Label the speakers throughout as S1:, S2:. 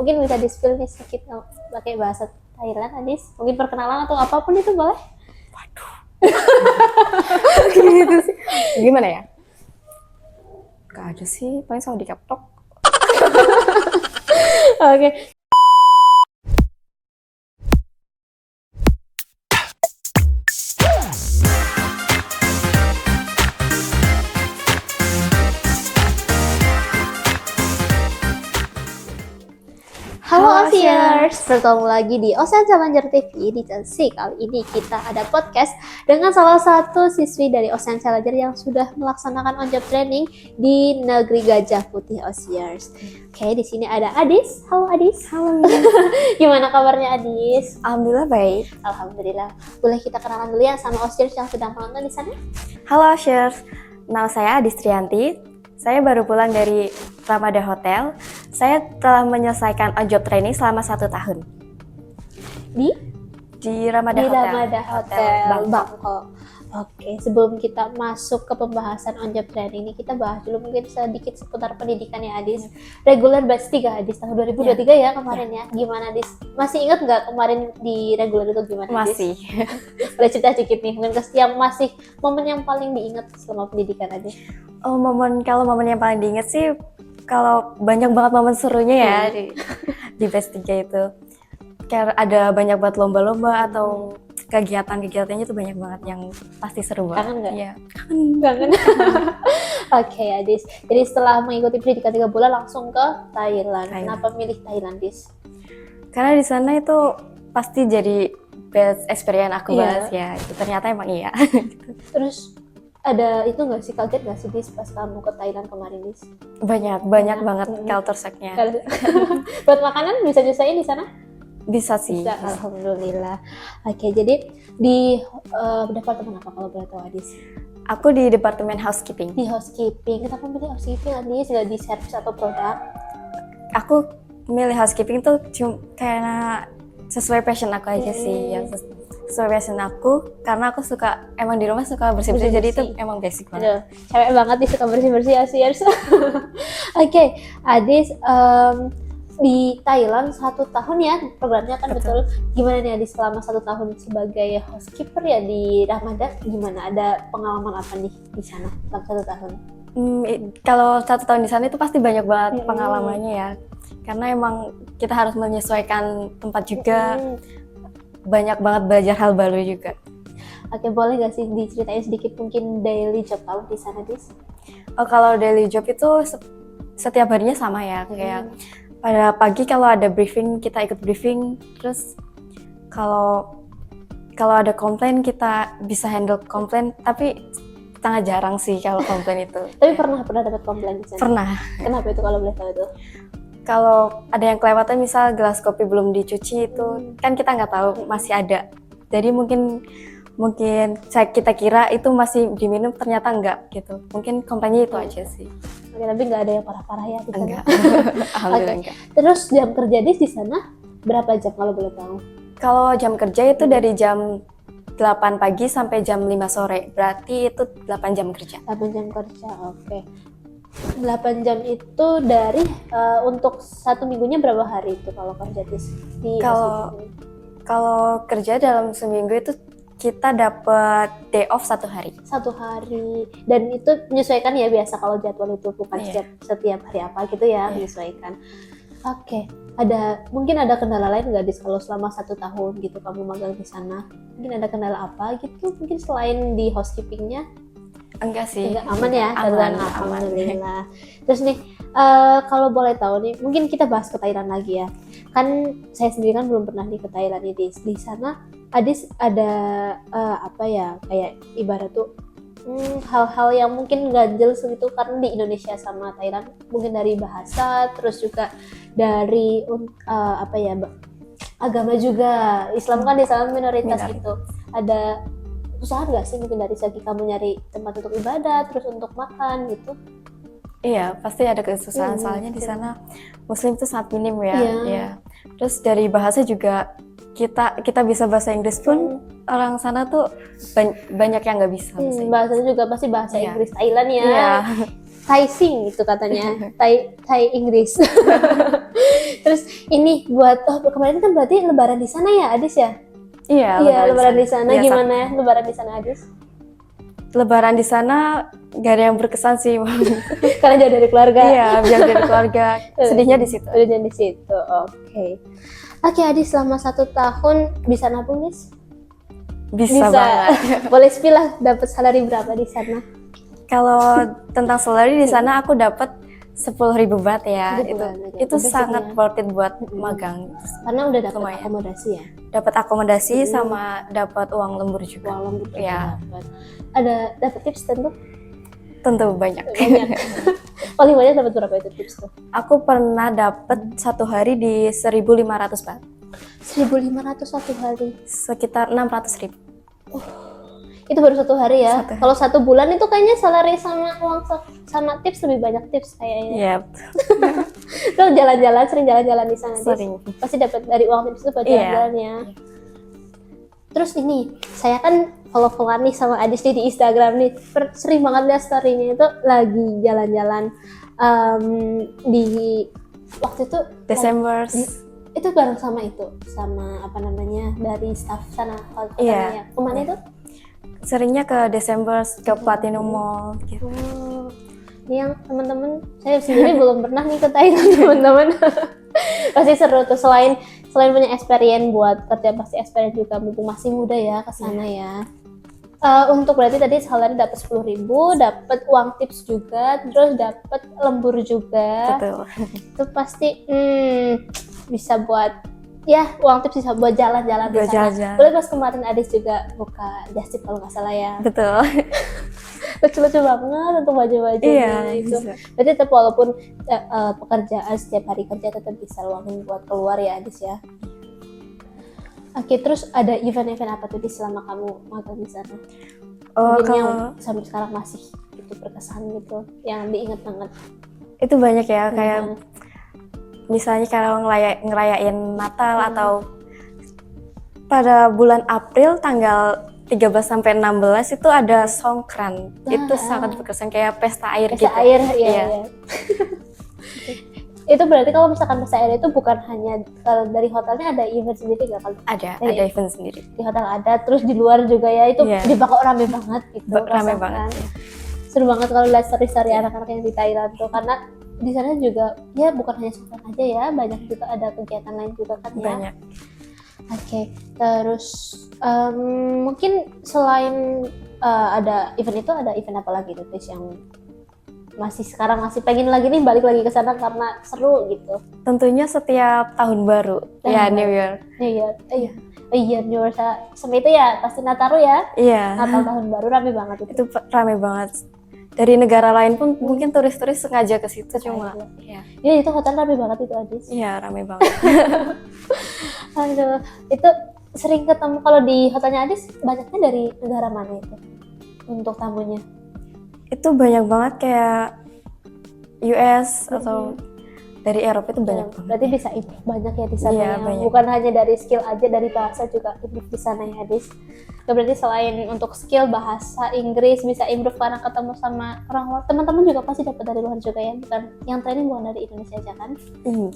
S1: Mungkin bisa di-spill nih sedikit pakai bahasa Thailand, Adis. Mungkin perkenalan atau apapun itu boleh.
S2: Gitu sih. Gimana ya? Gak ada sih, paling sama di kaptok.
S1: Oke. Halo
S2: Halo,
S1: Asiers, bertemu lagi di Ocean Challenger TV di Chelsea. Kali ini kita ada podcast dengan salah satu siswi dari Ocean Challenger yang sudah melaksanakan on-job training di Negeri Gajah Putih Asiers. Oke, di sini ada Adis. Halo Adis.
S2: Halo.
S1: Gimana kabarnya Adis?
S2: Alhamdulillah baik.
S1: Alhamdulillah. Boleh kita kenalan dulu ya sama Asiers yang sedang menonton di sana?
S2: Halo Ashers, nama saya Adis Trianti. Saya baru pulang dari Ramada Hotel. Saya telah menyelesaikan on-job training selama 1 tahun. Di Ramada
S1: Di
S2: Hotel.
S1: Ramada Hotel
S2: Bangkok.
S1: Bangkok. Oke, sebelum kita masuk ke pembahasan on-job training ini, kita bahas dulu mungkin sedikit seputar pendidikan ya Adis. Regular batch 3 Adis, tahun 2023 ya kemarin ya. Gimana Adis? Masih ingat nggak kemarin di regular itu gimana Adis?
S2: Masih.
S1: Boleh cerita sedikit nih, mungkin yang masih momen yang paling diingat selama pendidikan Adis.
S2: Oh, momen yang paling diingat sih, kalau banyak banget momen serunya ya di batch 3 itu. Kayak ada banyak banget lomba-lomba atau kegiatan-kegiatannya tuh banyak banget yang pasti seru banget.
S1: Kangen nggak?
S2: Iya.
S1: Kangen. Oke Adis, jadi setelah mengikuti pendidikan 3 bulan langsung ke Thailand. Kenapa milih Thailand Adis?
S2: Karena di sana itu pasti jadi best experience aku
S1: Iya.
S2: bahas ya. Itu ternyata emang iya.
S1: Terus ada itu nggak sih, kaget nggak sih Dis pas kamu ke Thailand kemarin Dis?
S2: banyak banget culture shock-nya.
S1: Buat makanan bisa nyusahin di sana?
S2: Bisa sih.
S1: Bisa, alhamdulillah. Oke, jadi di departemen apa kalau boleh tahu Adis?
S2: Aku di departemen housekeeping.
S1: Di housekeeping. Kenapa milih housekeeping Adis? Nggak di service atau produk?
S2: Aku milih housekeeping tuh cuma karena sesuai passion aku aja sih. Ya, sesuai passion aku, karena aku suka, emang di rumah suka bersih-bersih, jadi itu emang basic banget.
S1: Aduh, cewek banget nih suka bersih-bersih Asiers. Oke, Adis, di Thailand 1 tahun ya programnya kan. Betul. Gimana nih Adis selama 1 tahun sebagai housekeeper ya di Ramada? Gimana, ada pengalaman apa nih di sana selama 1 tahun?
S2: Kalau 1 tahun di sana itu pasti banyak banget pengalamannya ya, karena emang kita harus menyesuaikan tempat juga, banyak banget belajar hal baru juga.
S1: Oke, boleh gak sih diceritain sedikit mungkin daily job kamu di sana Dis?
S2: Oh, kalau daily job itu setiap harinya sama ya, kayak pada pagi kalau ada briefing kita ikut briefing, terus kalau ada komplain kita bisa handle komplain, tapi sangat jarang sih kalau komplain itu.
S1: Tapi pernah dapat komplain di sana?
S2: Pernah.
S1: Kenapa itu kalau boleh tahu itu?
S2: Kalau ada yang kelewatan, misal gelas kopi belum dicuci itu kan kita nggak tahu masih ada. Jadi mungkin kita kira itu masih diminum, ternyata enggak gitu. Mungkin komplainnya itu aja sih.
S1: Oke, tapi nggak ada yang parah-parah ya di sana?
S2: Enggak. Alhamdulillah enggak.
S1: Terus jam kerja di sana berapa jam kalau boleh tahu?
S2: Kalau jam kerja itu dari jam 8 pagi sampai jam 5 sore. Berarti itu 8 jam kerja.
S1: 8 jam kerja, oke. 8 jam itu dari untuk 1 minggunya berapa hari itu kalau kerja di
S2: Kalau kerja dalam seminggu itu kita dapat day off 1 hari.
S1: 1 hari, dan itu menyesuaikan ya, biasa kalau jadwal itu bukan setiap hari apa gitu ya, menyesuaikan. Oke, mungkin ada kendala lain nggak Dis kalau selama 1 tahun gitu kamu magang di sana? Mungkin ada kendala apa gitu? Mungkin selain di housekeepingnya?
S2: Enggak sih.
S1: Enggak, aman ya?
S2: Aman.
S1: Alhamdulillah. Terus nih, kalau boleh tahu nih, mungkin kita bahas ke Thailand lagi ya. Kan saya sendiri kan belum pernah nih ke Thailand nih Dis. Di sana Adis ada apa ya, kayak ibarat tuh hal-hal yang mungkin ganjel gitu karena di Indonesia sama Thailand, mungkin dari bahasa, terus juga dari apa ya, agama juga. Islam kan di sana minoritas gitu. Ada usaha nggak sih mungkin dari segi kamu nyari tempat untuk ibadah, terus untuk makan gitu?
S2: Iya, pasti ada kesusahan, soalnya di sana Muslim itu sangat minim ya.
S1: Iya.
S2: Terus dari bahasa juga, kita bisa bahasa Inggris pun orang sana tuh banyak yang nggak bisa.
S1: Bahasanya juga pasti bahasa Inggris Thailand ya.
S2: Iya.
S1: Thai sing itu katanya, Thai Inggris. Terus ini buat kemarin kan berarti lebaran di sana ya Adis ya? Iya, lebaran di sana.
S2: Iya,
S1: Gimana lebaran di sana Adis?
S2: Lebaran di sana gak ada yang berkesan sih.
S1: Karena jauh dari keluarga.
S2: Iya, jauh dari keluarga. Sedihnya di situ.
S1: Sedihnya di situ. Oke, Adis selama 1 tahun bisa nabung, Nis?
S2: Bisa banget.
S1: Boleh spill lah, dapat salary berapa di sana?
S2: Kalau tentang salary di sana aku dapat 10.000 baht ya. Itu
S1: Basic
S2: sangat
S1: ya.
S2: worth it buat magang.
S1: Karena udah dapat
S2: Lumayan.
S1: akomodasi ya.
S2: Dapat akomodasi sama dapat uang lembur juga.
S1: Uang lembur juga
S2: Ya.
S1: dapat. Ada dapat tips tentu?
S2: Tentu banyak.
S1: Paling banyak dapat berapa itu tips tuh?
S2: Aku pernah dapat 1 hari di 1.500 baht.
S1: 1.500 1 hari.
S2: Sekitar 600.000.
S1: Itu baru 1 hari ya.
S2: 1 hari.
S1: Kalau 1 bulan itu kayaknya salary sama uang sama tips lebih banyak tips kayaknya.
S2: Iya,
S1: Terus jalan-jalan, sering jalan-jalan di sana. Dis?
S2: sering.
S1: Pasti dapat dari uang tips itu buat jalan-jalan ya. Terus ini, saya kan follow-followan nih sama Adis nih di Instagram nih. Sering banget lihat story-nya itu lagi jalan-jalan di waktu itu
S2: Desember.
S1: itu bareng sama apa namanya dari staff sana
S2: Iya.
S1: ya. Kemana itu?
S2: Seringnya ke Desember, ke Platinum Mall gitu.
S1: Ini yang teman-teman, saya sendiri belum pernah nih ke Thailand teman-teman. Pasti seru tuh, selain punya experience buat kerja, pasti experience juga mumpung masih muda ya ke sana ya. Untuk berarti tadi salary dapat 10.000, dapat uang tips juga, terus dapat lembur juga.
S2: Betul.
S1: Itu pasti bisa buat ya uang tips bisa buat jalan-jalan di sana.
S2: Jalan-jalan.
S1: Boleh pas kemarin Adis juga buka just tip kalau nggak salah ya.
S2: Betul.
S1: Lucu-lucu banget untuk baju-bajunya itu.
S2: Bisa.
S1: Berarti tetap walaupun pekerjaan setiap hari kerja tetap bisa luangin buat keluar ya Adis ya. Oke, terus ada event-event apa tuh di selama kamu magang di sana? Mungkin yang sampai sekarang masih itu berkesan gitu, yang diingat banget.
S2: Itu banyak ya, kayak misalnya kalau ngerayain Natal atau pada bulan April tanggal 13 sampai 16 itu ada Songkran. Itu sangat berkesan kayak pesta air gitu.
S1: Pesta air, iya. Itu berarti kalau misalkan pesta air itu bukan hanya kalau dari hotelnya ada event sendiri nggak?
S2: Ada event sendiri.
S1: Di hotel ada, terus di luar juga ya itu di Bangkok rame banget itu.
S2: Rame banget.
S1: Seru banget kalau lihat story-story anak-anak yang di Thailand tuh, karena di sana juga ya bukan hanya Songkran aja ya, banyak juga ada kegiatan lain juga kan ya.
S2: Banyak.
S1: Oke, terus mungkin selain ada event itu, ada event apa lagi tuh yang sekarang masih pengen lagi nih balik lagi ke sana karena seru gitu?
S2: Tentunya setiap tahun baru, ya New Year.
S1: Iya, New Year sama itu ya pasti Nataru ya.
S2: Iya.
S1: Natal tahun baru rame banget itu.
S2: Itu rame banget. Dari negara lain pun mungkin turis-turis sengaja ke situ cuma.
S1: Iya, itu hotel rame banget itu Adis.
S2: Iya, rame banget.
S1: Aduh, itu sering ketemu kalau di hotelnya Adis banyaknya dari negara mana itu untuk tamunya?
S2: Itu banyak banget kayak US atau dari Eropa itu banyak banget.
S1: Berarti bisa banyak ya di sana
S2: Iya,
S1: ya.
S2: banyak.
S1: Bukan hanya dari skill aja, dari bahasa juga improve di sana ya Adis. Berarti selain untuk skill bahasa Inggris bisa improve karena ketemu sama orang luar. Teman-teman juga pasti dapat dari luar juga ya, bukan yang training bukan dari Indonesia aja kan?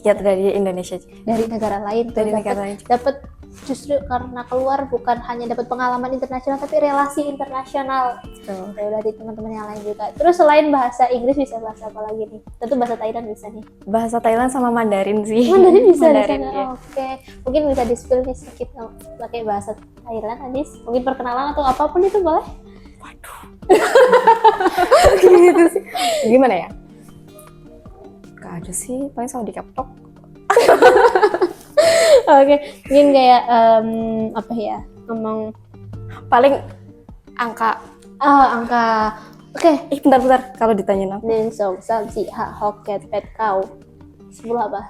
S2: Iya, dari Indonesia.
S1: Dari negara lain.
S2: Dari negara lain.
S1: Dapat justru karena keluar bukan hanya dapat pengalaman internasional tapi relasi internasional. Dari teman-teman yang lain juga. Terus selain bahasa Inggris bisa bahasa apa lagi nih? Tentu bahasa Thailand bisa nih.
S2: Bahasa Thailand sama Mandarin sih.
S1: Mandarin bisa di
S2: Mandarin,
S1: sana.
S2: iya.
S1: Oke. Mungkin bisa di-spill nih sedikit pakai bahasa Thailand Adis. Mungkin perkenalan atau apapun itu boleh?
S2: Waduh. Gitu sih. Gimana ya? Gak ada sih, paling sama di kaptok.
S1: Oke, mungkin kayak apa ya, ngomong
S2: Paling angka.
S1: Angka. Oke.
S2: Bentar-bentar kalau ditanya nama.
S1: Nen song sam si ha hoket pet kau 10 apa?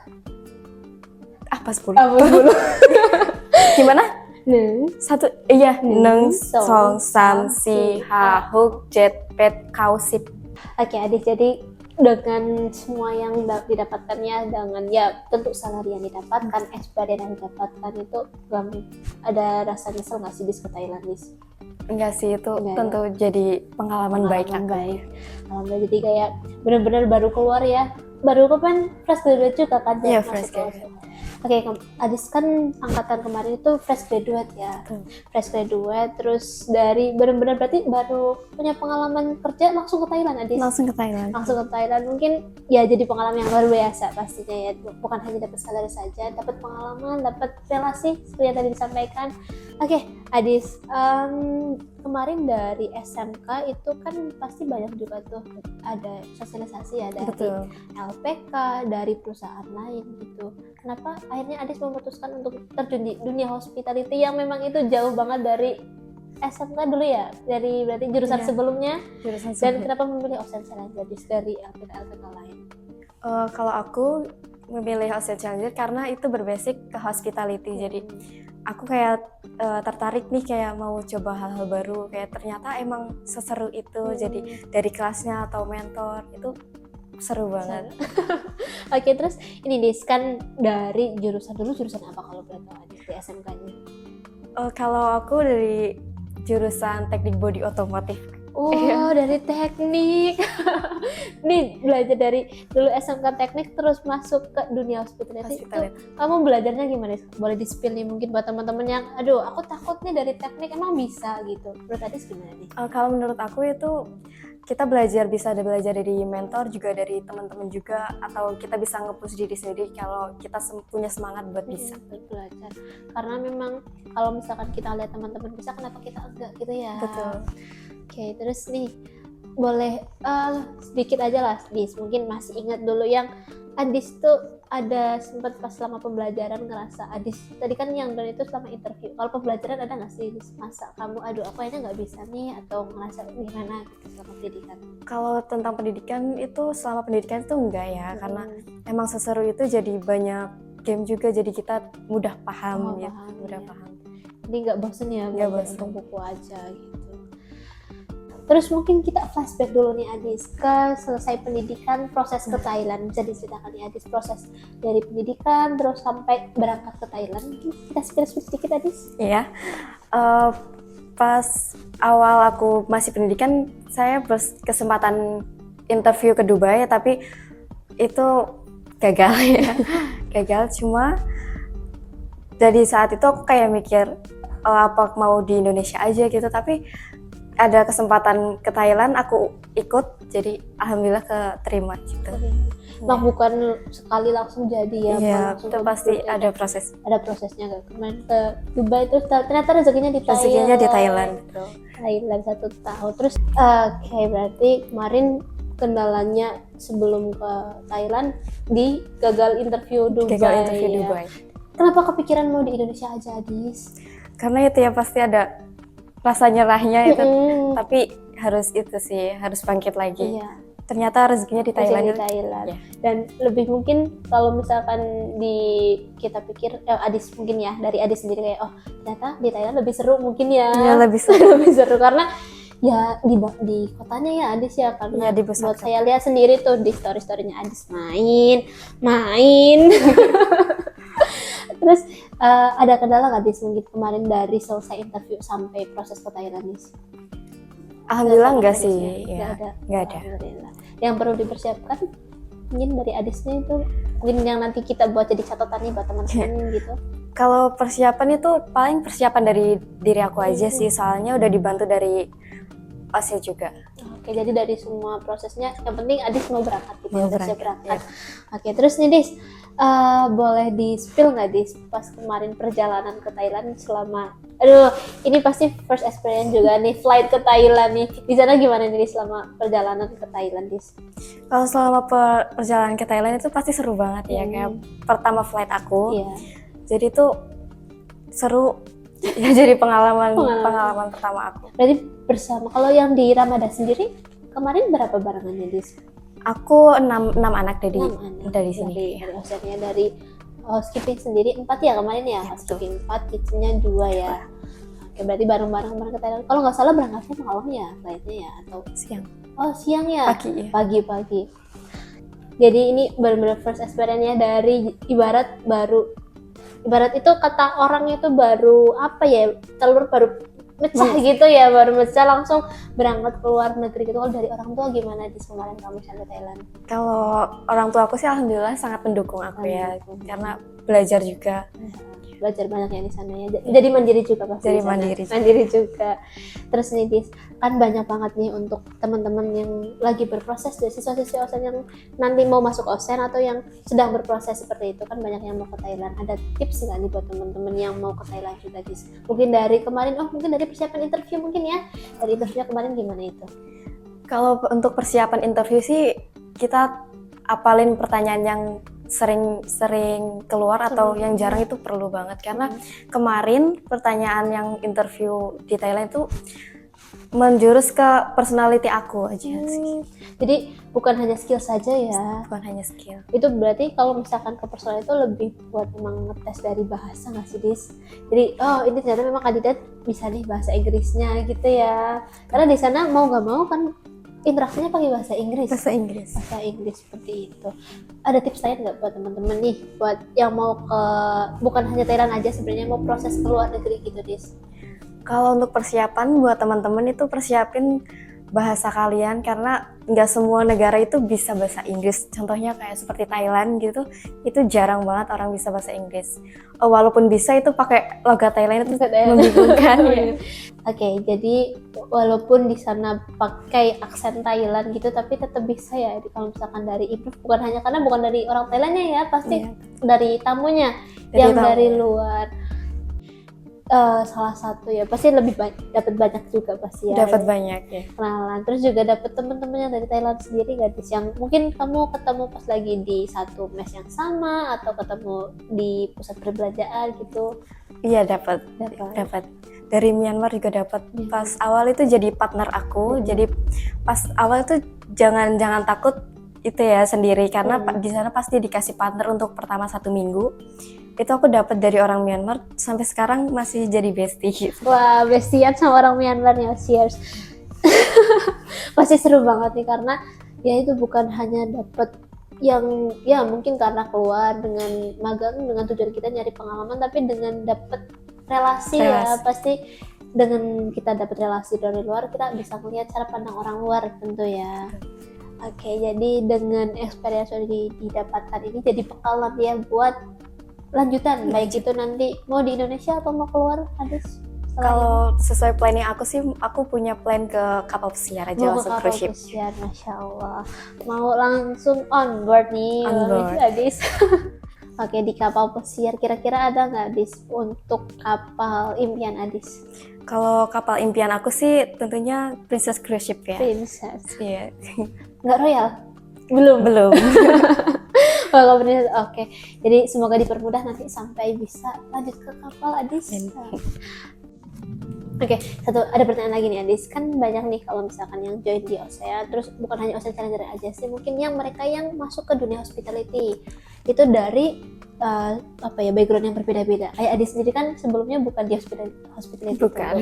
S2: Apa 10?
S1: Apa 10?
S2: Gimana?
S1: Neng.
S2: Neng song sam si ha huk jet pet kau sip.
S1: Oke Adis, jadi dengan semua yang didapatkannya, dengan ya tentu salary yang didapatkan, experience yang didapatkan itu ada rasa nyesel nggak sih di Thailand, Dis?
S2: Enggak sih, itu
S1: Enggak,
S2: tentu jadi pengalaman baik
S1: pengalaman
S2: aku.
S1: baik. Alhamdulillah, jadi kayak benar-benar baru keluar ya. Baru kapan fresh graduate juga kan
S2: Iya,
S1: masuk
S2: fresh
S1: ke
S2: graduate.
S1: OSIS. Oke, Adis kan angkatan kemarin itu fresh graduate ya.
S2: Betul.
S1: Fresh graduate, terus dari benar-benar berarti baru punya pengalaman kerja langsung ke Thailand, Adis.
S2: Langsung ke Thailand.
S1: Langsung ke Thailand, mungkin ya jadi pengalaman yang luar biasa pastinya ya. Bukan hanya dapat salary saja, dapat pengalaman, dapat relasi seperti yang tadi disampaikan. Oke, Adis, kemarin dari SMK itu kan pasti banyak juga tuh ada sosialisasi ya dari
S2: Betul.
S1: LPK, dari perusahaan lain gitu. Kenapa akhirnya Adis memutuskan untuk terjun di dunia hospitality yang memang itu jauh banget dari SMK dulu ya, dari berarti jurusan
S2: Iya.
S1: sebelumnya,
S2: Jurusan
S1: dan
S2: sebelum.
S1: kenapa memilih Ocean Challenger dari LPK lain?
S2: Kalau aku memilih Ocean Challenger karena itu berbasic ke hospitality, jadi aku kayak tertarik nih, kayak mau coba hal-hal baru, kayak ternyata emang seseru itu. Jadi dari kelasnya atau mentor itu seru banget.
S1: Oke, terus ini Dis, kan dari jurusan apa kalau boleh tahu Adis di SMK-nya?
S2: Kalau aku dari jurusan teknik bodi otomotif.
S1: Oh, dari teknik. Nih belajar dari dulu SMK teknik terus masuk ke dunia hospitality. Itu kamu belajarnya gimana? Boleh di-spill nih mungkin buat teman-teman yang aduh aku takut nih dari teknik, emang bisa gitu. Menurut Adis gimana nih?
S2: Kalau menurut aku itu kita bisa belajar dari mentor, juga dari teman-teman juga, atau kita bisa nge-push diri sendiri kalau kita punya semangat buat bisa
S1: belajar. Karena memang kalau misalkan kita lihat teman-teman bisa, kenapa kita enggak gitu ya?
S2: Betul.
S1: Oke, terus nih boleh sedikit aja lah, Dis. Mungkin masih ingat dulu yang Adis tuh ada sempat pas selama pembelajaran ngerasa Adis tadi kan yang dan itu selama interview. Kalau pembelajaran ada nggak sih masa kamu aduh aku kayaknya nggak bisa nih, atau ngerasa gimana gitu selama pendidikan?
S2: Kalau tentang pendidikan itu, selama pendidikan itu enggak ya, karena emang seseru itu, jadi banyak game juga, jadi kita mudah paham gitu. Mudah paham.
S1: Jadi nggak bosen ya
S2: Nggak
S1: belajar
S2: bosen.
S1: untuk buku aja gitu. Terus mungkin kita flashback dulu nih Adis ke selesai pendidikan, proses ke Thailand. Bisa diceritakan nih Adis proses dari pendidikan terus sampai berangkat ke Thailand. Mungkin kita spill sedikit Adis.
S2: Iya. Pas awal aku masih pendidikan, saya berkesempatan interview ke Dubai, tapi itu gagal ya. Gagal. Cuma dari saat itu aku kayak mikir apa mau di Indonesia aja gitu, tapi ada kesempatan ke Thailand, aku ikut, jadi alhamdulillah keterima gitu.
S1: Nah, bukan sekali langsung jadi ya.
S2: Iya,
S1: langsung
S2: itu pasti ada proses.
S1: Ada prosesnya nggak? Kemarin ke Dubai terus ternyata rezekinya di Thailand.
S2: Rezekinya di Thailand.
S1: Thailand 1 tahun. Terus kayak berarti kemarin kendalanya sebelum ke Thailand di gagal interview Dubai.
S2: Dubai.
S1: Kenapa kepikiran mau di Indonesia aja, Adis?
S2: Karena itu ya pasti ada rasa nyerahnya itu, tapi harus itu sih, harus bangkit lagi.
S1: Iya.
S2: Ternyata rezekinya di Thailand.
S1: Ya. Dan lebih mungkin kalau misalkan kita pikir Adis mungkin ya, dari Adis sendiri kayak ternyata di Thailand lebih seru mungkin ya.
S2: Iya, lebih seru.
S1: Lebih seru karena ya di kotanya ya Adis ya, karena
S2: ya,
S1: buat saya lihat sendiri tuh di story-storynya Adis main. Terus ada kendala nggak Dis mungkin kemarin dari selesai interview sampai proses ke Thailand Dis?
S2: Alhamdulillah enggak sih,
S1: nggak ada. Yang perlu dipersiapkan mungkin dari Adisnya itu mungkin yang nanti kita buat jadi catatan nih buat teman-teman gitu.
S2: Kalau persiapan itu paling persiapan dari diri aku aja sih, soalnya udah dibantu dari OSIS juga.
S1: Oke, jadi dari semua prosesnya yang penting Adis mau berangkat gitu,
S2: mau
S1: berangkat.
S2: Ya.
S1: Oke, terus nih Dis, boleh di-spill nggak Dis pas kemarin perjalanan ke Thailand selama ini pasti first experience juga nih, flight ke Thailand nih. Di sana gimana nih selama perjalanan ke Thailand Dis?
S2: Kalau selama perjalanan ke Thailand itu pasti seru banget ya, kayak pertama flight aku. Jadi tuh seru. Ya, jadi pengalaman pertama aku.
S1: Berarti bersama. Kalau yang di Ramadan sendiri kemarin berapa barangannya Dis?
S2: Aku 6 anak dari sini.
S1: Dari Oceania, dari housekeeping sendiri 4 ya kemarin ya. Housekeeping 4, kitchennya 2 ya. Oke, berarti bareng-bareng ke Thailand. Kalau nggak salah berangkatnya malam ya flightnya ya, atau
S2: siang?
S1: Oh, siang ya.
S2: Pagi ya.
S1: Pagi. Jadi ini benar-benar first experience-nya dari ibarat itu kata orang itu baru apa ya, telur baru mecah gitu ya, baru mecah langsung berangkat ke luar negeri gitu. Kalau dari orang tua gimana di kemarin kamu sampai Thailand?
S2: Kalau orang tua aku sih alhamdulillah sangat mendukung aku ya,
S1: Mendukung.
S2: karena belajar juga.
S1: Belajar banyak ya di sana ya. Jadi mandiri juga pasti.
S2: Jadi
S1: di sana.
S2: mandiri juga.
S1: Mandiri juga. Terus nih Dis, kan banyak banget nih untuk teman-teman yang lagi berproses dari siswa-siswi OSIN yang nanti mau masuk OSIN atau yang sedang berproses seperti itu, kan banyak yang mau ke Thailand. Ada tips nggak nih buat teman-teman yang mau ke Thailand juga Dis? Mungkin dari kemarin, mungkin dari persiapan interview mungkin ya. Dari interviewnya kemarin gimana itu?
S2: Kalau untuk persiapan interview sih kita apalin pertanyaan yang sering keluar atau yang jarang itu perlu banget, karena kemarin pertanyaan yang interview di Thailand itu menjurus ke personality aku aja sih.
S1: Jadi bukan hanya skill saja ya.
S2: Bukan hanya skill.
S1: Itu berarti kalau misalkan ke personal itu lebih buat memang ngetes dari bahasa nggak sih Dis? Jadi ini ternyata memang kandidat bisa nih bahasa Inggrisnya gitu ya. Karena di sana mau nggak mau kan interaksinya pakai bahasa Inggris.
S2: Bahasa Inggris.
S1: Bahasa Inggris seperti itu. Ada tips lain nggak buat teman-teman nih, buat yang mau ke bukan hanya Thailand aja sebenarnya, mau proses ke luar negeri gitu Dis?
S2: Kalau untuk persiapan buat teman-teman itu persiapin bahasa kalian, karena nggak semua negara itu bisa bahasa Inggris. Contohnya kayak seperti Thailand gitu, itu jarang banget orang bisa bahasa Inggris. Walaupun bisa itu pakai logat Thailand itu membingungkan. Ya.
S1: Oke, jadi walaupun di sana pakai aksen Thailand gitu, tapi tetap bisa ya. Kalau misalkan dari improve, bukan hanya karena bukan dari orang Thailandnya ya, pasti dari tamunya yang dari luar. Salah satu ya pasti lebih dapat banyak juga pasti ya.
S2: Dapat banyak ya.
S1: Kenalan, terus juga dapat teman-teman yang dari Thailand sendiri gadis, yang mungkin kamu ketemu pas lagi di satu mes yang sama atau ketemu di pusat perbelanjaan gitu.
S2: Iya dapat. Dari Myanmar juga dapat. Pas awal itu jadi partner aku. Jadi pas awal itu jangan takut itu ya sendiri, karena di sana pasti dikasih partner untuk pertama 1 minggu. Itu aku dapat dari orang Myanmar, sampai sekarang masih jadi bestie gitu.
S1: Wah, bestian sama orang Myanmar ya, cheers. Pasti seru banget nih, karena ya itu bukan hanya dapat yang ya mungkin karena keluar dengan magang dengan tujuan kita nyari pengalaman, tapi dengan dapat relasi ya, pasti dengan kita dapat relasi dari luar kita bisa melihat cara pandang orang luar tentu ya. Oke, jadi dengan experience yang didapatkan ini jadi bekal ya buat lanjutan, baik itu nanti mau di Indonesia atau mau keluar, Adis?
S2: Kalau sesuai planning aku sih, aku punya plan ke kapal pesiar aja, langsung cruise ship.
S1: Pesiar, Masya Allah. Mau langsung on board nih, Adis. Oke, di kapal pesiar kira-kira ada nggak Adis untuk kapal impian Adis?
S2: Kalau kapal impian aku sih tentunya Princess Cruise Ship ya.
S1: Princess.
S2: Iya.
S1: Nggak Royal?
S2: Belum.
S1: Kalau Princess, oke. Jadi semoga dipermudah nanti sampai bisa lanjut ke kapal Adis. Oke, ada pertanyaan lagi nih Adis. Kan banyak nih kalau misalkan yang join di OSEA, terus bukan hanya OSEA Challenger aja sih, mungkin yang mereka yang masuk ke dunia hospitality itu dari background yang berbeda-beda. Kayak Adis sendiri kan sebelumnya bukan di hospitality.
S2: Bukan.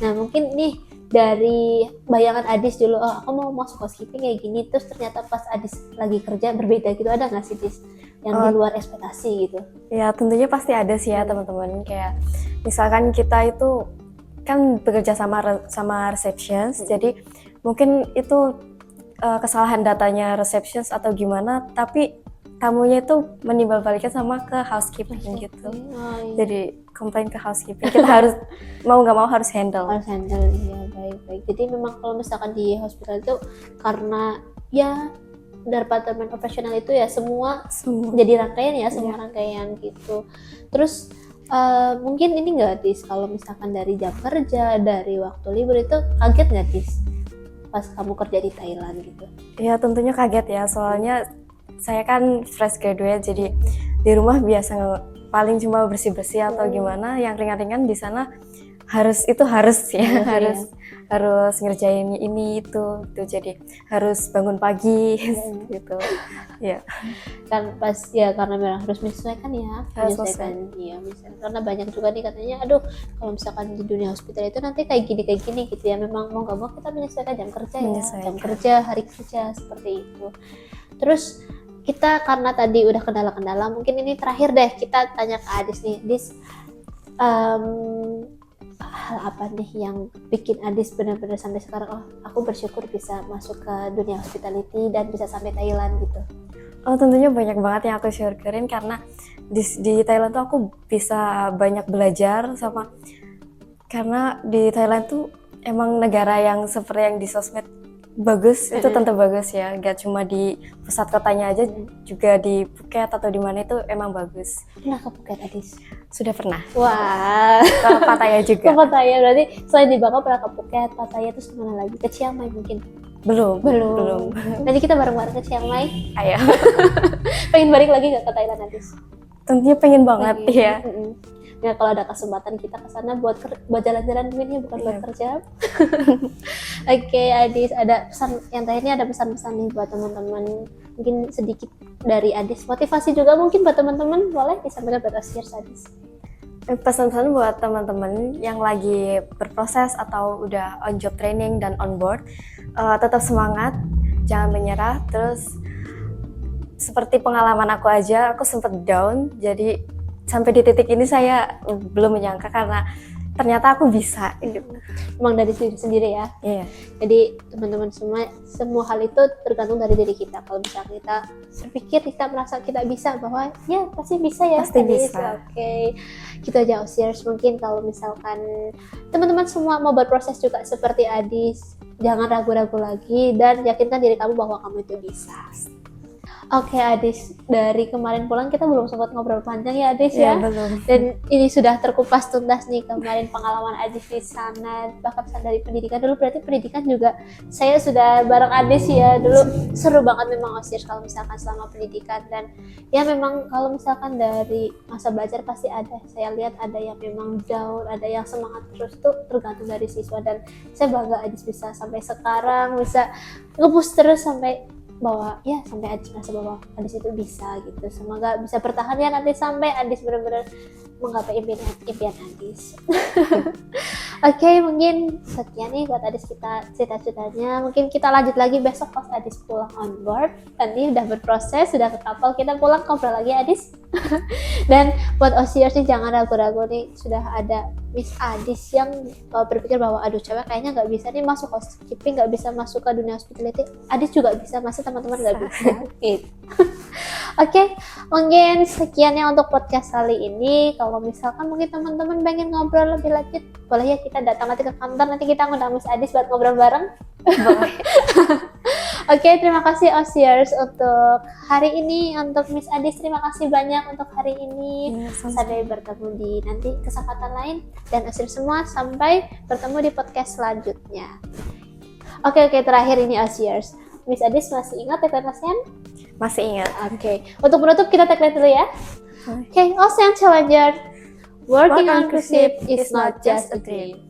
S1: Nah mungkin nih dari bayangan Adis dulu, aku mau masuk housekeeping kayak gini, terus ternyata pas Adis lagi kerja berbeda gitu, ada nggak sih Dis yang di luar ekspektasi gitu?
S2: Ya tentunya pasti ada sih ya teman-teman. Kayak misalkan kita itu kan bekerja sama receptions, jadi mungkin itu kesalahan datanya receptions atau gimana, tapi tamunya itu menimbal balikan sama ke housekeeping gitu. Jadi komplain ke housekeeping, kita harus mau nggak mau harus handle.
S1: Iya, baik. Jadi memang kalau misalkan di hospital itu karena ya departemen operasional itu ya semua jadi rangkaian ya, semua rangkaian gitu. Terus mungkin ini nggak Dis, kalau misalkan dari jam kerja, dari waktu libur itu kaget nggak Dis pas kamu kerja di Thailand gitu?
S2: Ya tentunya kaget ya, soalnya saya kan fresh graduate, jadi di rumah biasa paling cuma bersih-bersih atau gimana, yang ringan-ringan di sana harus ngerjain ini itu, jadi harus bangun pagi gitu ya.
S1: Kan pas ya karena memang harus menyesuaikan ya, karena banyak juga nih katanya aduh kalau misalkan di dunia hospital itu nanti kayak gini gitu ya, memang mau nggak mau kita menyesuaikan jam kerja jam kerja, hari kerja seperti itu. Terus kita karena tadi udah kendala-kendala, mungkin ini terakhir deh kita tanya ke Adis nih, Adis, hal apa nih yang bikin Adis benar-benar sampai sekarang, oh aku bersyukur bisa masuk ke dunia hospitality dan bisa sampai Thailand gitu?
S2: Oh, tentunya banyak banget yang aku syukurin karena di Thailand tuh aku bisa banyak belajar sama, karena di Thailand tuh emang negara yang seperti yang di sosmed bagus, itu tentu bagus ya, gak cuma di pusat kotanya aja, juga di Phuket atau di mana itu emang bagus.
S1: Pernah ke Phuket, Adis?
S2: Sudah pernah.
S1: Wah,
S2: Ke Pattaya
S1: ke
S2: juga.
S1: Pattaya berarti selain di Bangkok pernah ke Phuket, Pattaya, terus kemana lagi? Ke Chiang Mai mungkin?
S2: Belum.
S1: Nanti kita bareng-bareng ke Chiang Mai.
S2: Ayo.
S1: Pengen balik lagi nggak ke Thailand, Adis?
S2: Tentunya pengen banget ya.
S1: Ya kalau ada kesempatan kita ke sana buat jalan-jalan mungkin ya, bukan buat kerja. Oke, Adis, ada pesan yang terakhirnya, ada pesan-pesan nih buat teman-teman, mungkin sedikit dari Adis, motivasi juga mungkin buat teman-teman, boleh disampaikan buat Osiers, Adis.
S2: Pesan-pesan buat teman-teman yang lagi berproses atau udah on job training dan on board, tetap semangat, jangan menyerah. Terus seperti pengalaman aku aja, aku sempat down, jadi sampai di titik ini saya belum menyangka karena ternyata aku bisa.
S1: Emang dari diri sendiri ya.
S2: Iya.
S1: Jadi teman-teman semua hal itu tergantung dari diri kita. Kalau misalnya kita berpikir, kita merasa kita bisa, bahwa ya pasti bisa ya.
S2: Pasti bisa.
S1: Oke. Gitu aja Osiers. Mungkin kalau misalkan teman-teman semua mau berproses juga seperti Adis, jangan ragu-ragu lagi dan yakinkan diri kamu bahwa kamu itu bisa. Oke, Adis, dari kemarin pulang kita belum sempat ngobrol panjang ya, Adis ya?
S2: Belum.
S1: Dan ini sudah terkupas tuntas nih kemarin pengalaman Adis di sana, bahkan dari pendidikan dulu. Berarti pendidikan juga saya sudah bareng Adis ya dulu. Seru banget memang Osiers kalau misalkan selama pendidikan, dan ya memang kalau misalkan dari masa belajar pasti ada. Saya lihat ada yang memang down, ada yang semangat terus, tuh tergantung dari siswa. Dan saya bangga Adis bisa sampai sekarang, bisa nge-push terus sampai bahwa ya sampai Adis merasa bahwa Adis itu bisa gitu. Semoga bisa bertahan ya nanti sampai Adis benar-benar menggapai impian Adis. Oke, mungkin sekian nih buat Adis kita cerita-ceritanya. Mungkin kita lanjut lagi besok pas Adis pulang on board. Nanti udah berproses, sudah ke kapal, kita pulang ngobrol lagi Adis. Dan buat Osiers nih jangan ragu-ragu nih, sudah ada Miss Adis yang berpikir bahwa aduh cewek kayaknya nggak bisa nih masuk housekeeping, nggak bisa masuk ke dunia hospitality. Adis juga bisa, masa teman-teman nggak bisa gitu. Oke, mungkin sekiannya untuk podcast kali ini. Kalau misalkan mungkin teman-teman pengen ngobrol lebih lanjut, boleh ya kita datang nanti ke kantor, nanti kita ngundang Miss Adis buat ngobrol bareng. Oke, terima kasih Osiers untuk hari ini. Untuk Miss Adis, terima kasih banyak untuk hari ini. Sampai bertemu di nanti kesempatan lain. Dan Osiers semua, sampai bertemu di podcast selanjutnya. Oke, terakhir ini Osiers. Miss Adis masih ingat tagline ASEAN?
S2: Masih ingat.
S1: Oke. Untuk menutup kita tagline dulu ya. Oke, ASEAN Challenger. Working on cruise ship is not just a dream.